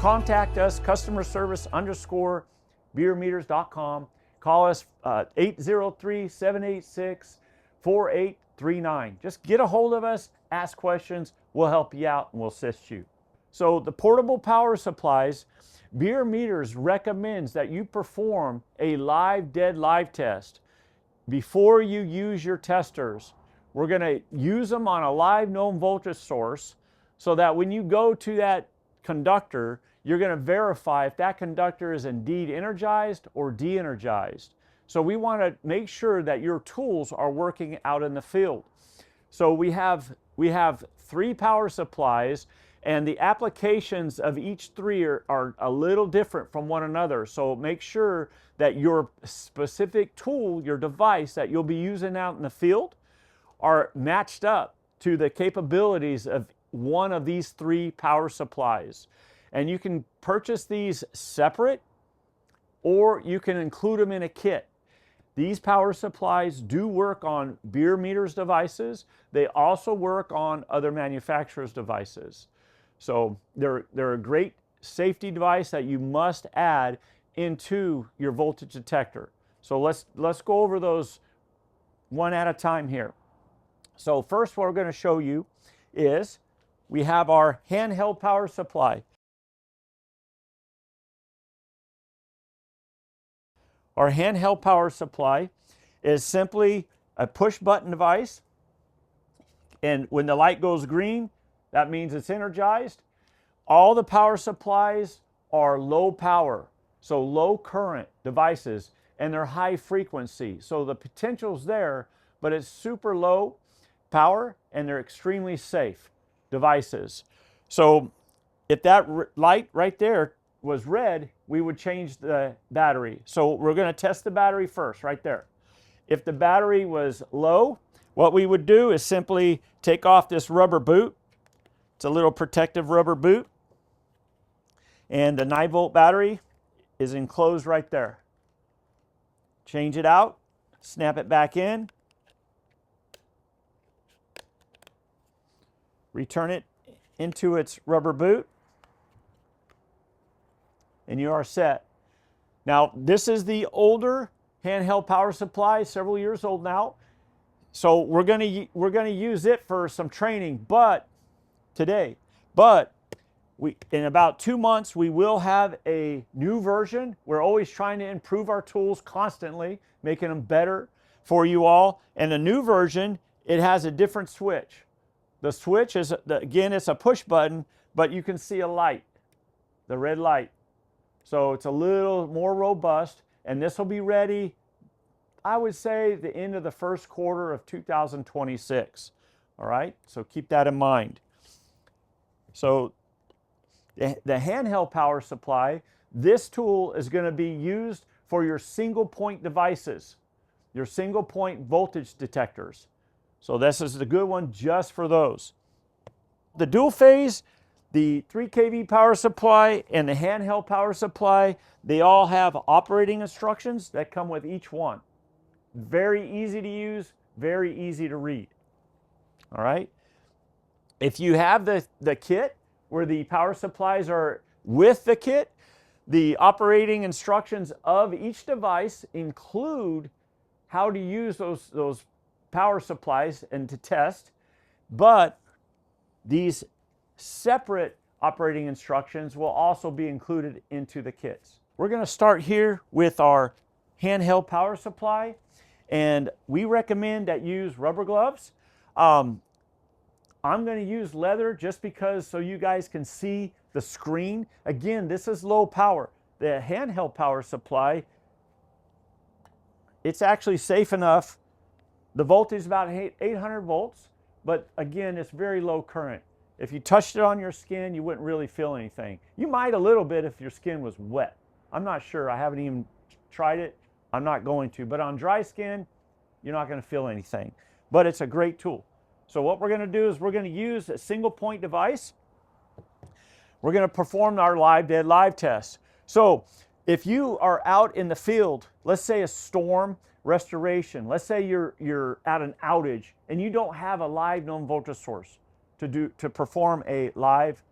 contact us, customer service _ bierermeters.com. Call us 803-786-4839. Just get a hold of us, ask questions, we'll help you out and we'll assist you. So the portable power supplies, Bierer Meters recommends that you perform a live test before you use your testers. We're going to use them on a live known voltage source so that when you go to that conductor, you're going to verify if that conductor is indeed energized or de-energized. So we want to make sure that your tools are working out in the field. So we have 3 power supplies, and the applications of each 3 are a little different from one another. So make sure that your specific tool, your device that you'll be using out in the field, are matched up to the capabilities of one of these 3 power supplies. And you can purchase these separate, or you can include them in a kit. These power supplies do work on Bierer Meters devices. They also work on other manufacturers' devices. So they're a great safety device that you must add into your voltage detector. So let's go over those one at a time here. So first, what we're going to show you is we have our handheld power supply. Our handheld power supply is simply a push button device, and when the light goes green, that means it's energized. All the power supplies are low power, so low current devices, and they're high frequency. So the potential's there, but it's super low power, and they're extremely safe devices. So if that light right there was red, we would change the battery. So we're going to test the battery first, right there. If the battery was low, what we would do is simply take off this rubber boot. It's a little protective rubber boot. And the 9-volt battery is enclosed right there. Change it out, snap it back in, return it into its rubber boot, and you are set. Now, this is the older handheld power supply, several years old now. So we're going to use it for some training, today. But in about 2 months, we will have a new version. We're always trying to improve our tools constantly, making them better for you all. And the new version, it has a different switch. The switch is, again, it's a push button, but you can see a light, the red light. So it's a little more robust, and this will be ready, I would say, the end of the first quarter of 2026. All right, so keep that in mind. So the handheld power supply, this tool is going to be used for your single point devices, your single point voltage detectors. So this is the good one just for those. The dual phase, the 3 kV power supply, and the handheld power supply, they all have operating instructions that come with each one. Very easy to use, very easy to read. All right. If you have the kit where the power supplies are with the kit, the operating instructions of each device include how to use those power supplies and to test, but these separate operating instructions will also be included into the kits. We're going to start here with our handheld power supply, and we recommend that you use rubber gloves. I'm going to use leather just because so you guys can see the screen. Again, this is low power. The handheld power supply, it's actually safe enough. The voltage is about 800 volts, but again, it's very low current. If you touched it on your skin, you wouldn't really feel anything. You might a little bit if your skin was wet. I'm not sure. I haven't even tried it. I'm not going to. But on dry skin, you're not going to feel anything. But it's a great tool. So what we're going to do is we're going to use a single point device. We're going to perform our live test. So if you are out in the field, let's say a storm restoration, let's say you're at an outage and you don't have a live known voltage source to perform a live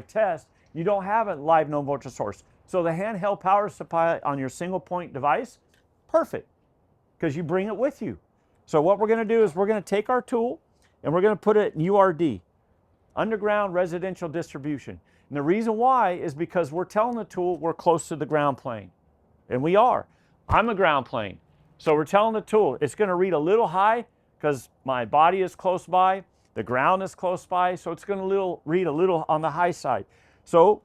test, you don't have a live no voltage source. So the handheld power supply on your single point device, perfect, because you bring it with you. So what we're going to do is we're going to take our tool and we're going to put it in URD, underground residential distribution. And the reason why is because we're telling the tool we're close to the ground plane. And we are. I'm a ground plane. So we're telling the tool it's going to read a little high because my body is close by, the ground is close by, so it's going to read a little on the high side. So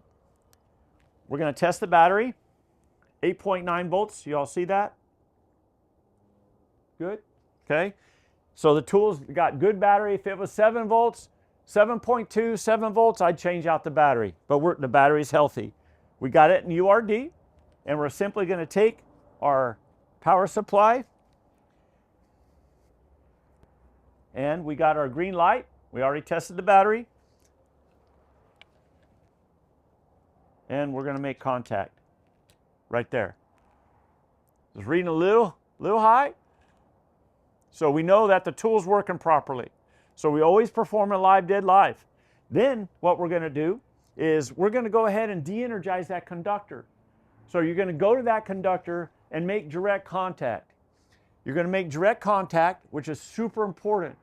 we're going to test the battery, 8.9 volts. You all see that? Good? Okay. So the tool's got good battery. If it was 7 volts, 7.2, 7 volts, I'd change out the battery. But the battery's healthy. We got it in URD, and we're simply going to take our power supply, and we got our green light. We already tested the battery. And we're going to make contact right there. It's reading a little high. So we know that the tool's working properly. So we always perform a live dead live. Then what we're going to do is we're going to go ahead and de-energize that conductor. So you're going to go to that conductor and make direct contact. You're going to make direct contact, which is super important.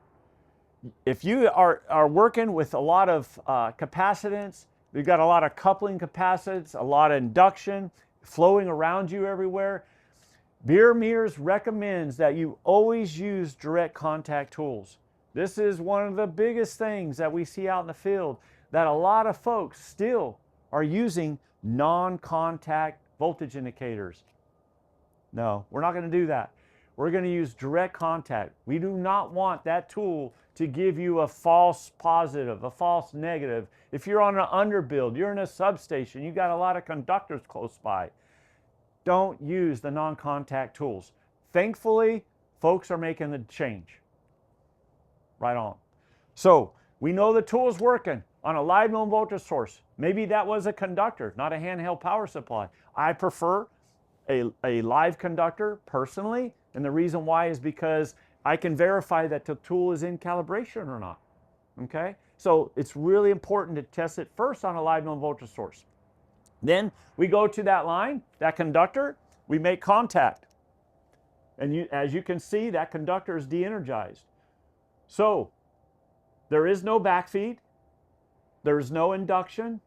If you are working with a lot of capacitance, you've got a lot of coupling capacitance, a lot of induction flowing around you everywhere, Bierer Meters recommends that you always use direct contact tools. This is one of the biggest things that we see out in the field, that a lot of folks still are using non-contact voltage indicators. No, we're not going to do that. We're going to use direct contact. We do not want that tool to give you a false positive, a false negative. If you're on an underbuild, you're in a substation, you've got a lot of conductors close by, don't use the non-contact tools. Thankfully, folks are making the change. Right on. So we know the tool is working on a live no voltage source. Maybe that was a conductor, not a handheld power supply. I prefer a live conductor personally, and the reason why is because I can verify that the tool is in calibration or not. Okay? So it's really important to test it first on a live no voltage source. Then we go to that line, that conductor, we make contact. And as you can see, that conductor is de-energized. So there is no backfeed, there's no induction,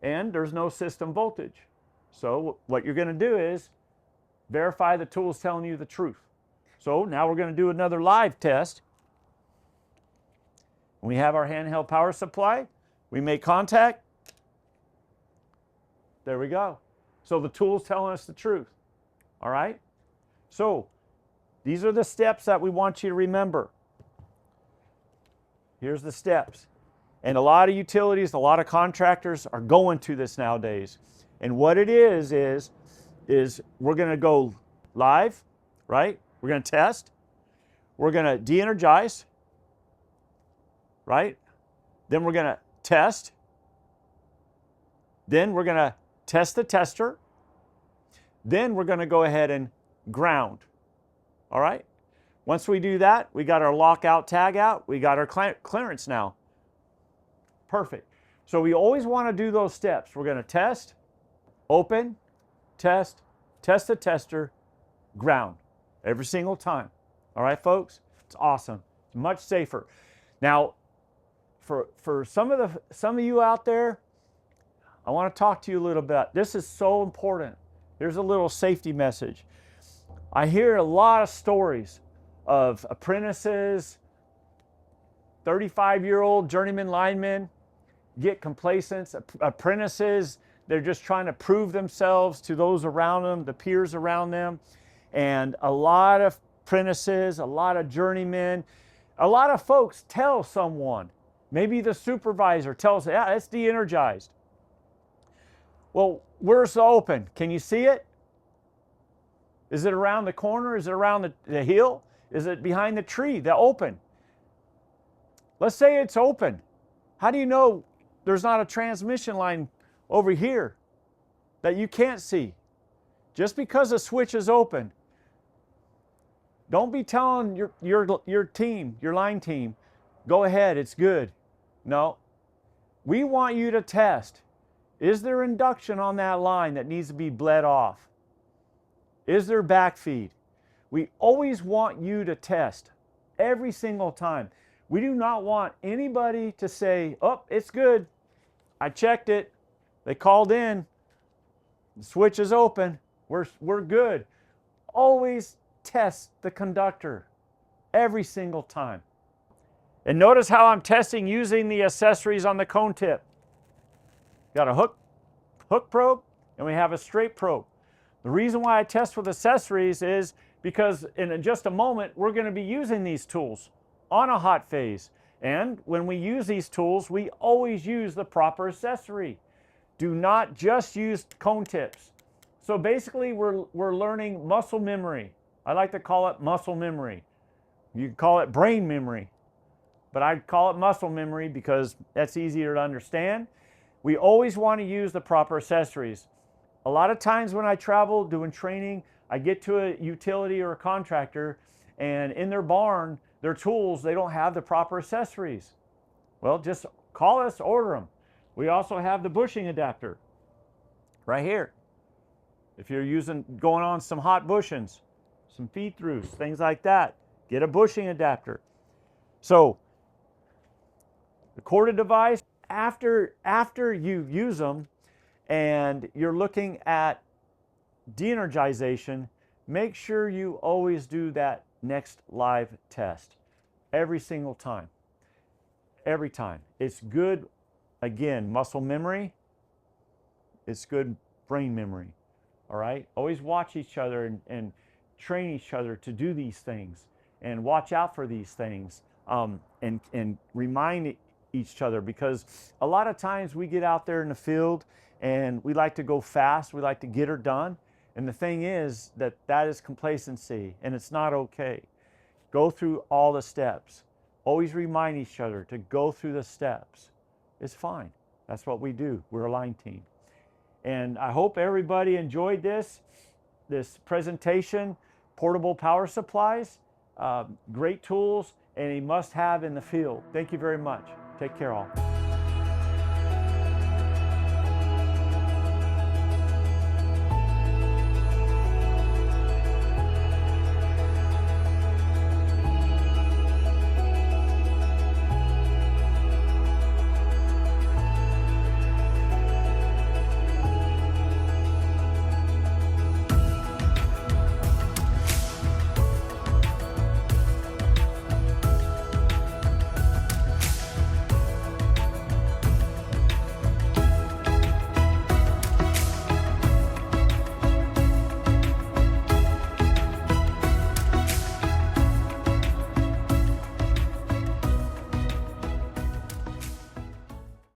and there's no system voltage. So what you're going to do is verify the tool is telling you the truth. So now we're going to do another live test. We have our handheld power supply. We make contact. There we go. So the tool's telling us the truth. All right? So these are the steps that we want you to remember. Here's the steps. And a lot of utilities, a lot of contractors are going to this nowadays. And what it is we're going to go live, right? We're going to test. We're going to de-energize, right? Then we're going to test. Then we're going to test the tester. Then we're going to go ahead and ground. All right? Once we do that, we got our lockout, tag out. We got our clearance now. Perfect. So we always want to do those steps. We're going to test, open, test the tester, ground. Every single time. All right, folks? It's awesome. It's much safer. Now, for some of you out there, I want to talk to you a little bit. This is so important. Here's a little safety message. I hear a lot of stories of apprentices, 35-year-old journeyman linemen get complacent. Apprentices, they're just trying to prove themselves to those around them, the peers around them. And a lot of apprentices, a lot of journeymen, a lot of folks tell someone, maybe the supervisor tells, yeah, it's de-energized. Well, where's the open? Can you see it? Is it around the corner? Is it around the hill? Is it behind the tree, the open? Let's say it's open. How do you know there's not a transmission line over here that you can't see? Just because a switch is open, don't be telling your team, your line team, go ahead, it's good. No. We want you to test. Is there induction on that line that needs to be bled off? Is there backfeed? We always want you to test every single time. We do not want anybody to say, oh, it's good. I checked it. They called in. The switch is open. We're good. Always test the conductor every single time. And notice how I'm testing using the accessories on the cone tip. Got a hook probe, and we have a straight probe. The reason why I test with accessories is because in just a moment, we're going to be using these tools on a hot phase. And when we use these tools, we always use the proper accessory. Do not just use cone tips. So basically, we're learning muscle memory. I like to call it muscle memory. You can call it brain memory, but I call it muscle memory because that's easier to understand. We always want to use the proper accessories. A lot of times when I travel doing training, I get to a utility or a contractor, and in their barn, their tools, they don't have the proper accessories. Well, just call us, order them. We also have the bushing adapter right here. If you're going on some hot bushings, some feed-throughs, things like that, get a bushing adapter. So the corded device, after you use them and you're looking at de-energization, make sure you always do that next live test every single time. Every time. It's good, again, muscle memory. It's good brain memory. All right? Always watch each other and train each other to do these things and watch out for these things, and remind each other, because a lot of times we get out there in the field and we like to go fast, we like to get her done, and the thing is that is complacency, and it's not okay. Go through all the steps. Always remind each other to go through the steps. It's fine. That's what we do. We're a line team. And I hope everybody enjoyed this presentation. Portable power supplies, great tools, and a must-have in the field. Thank you very much. Take care all.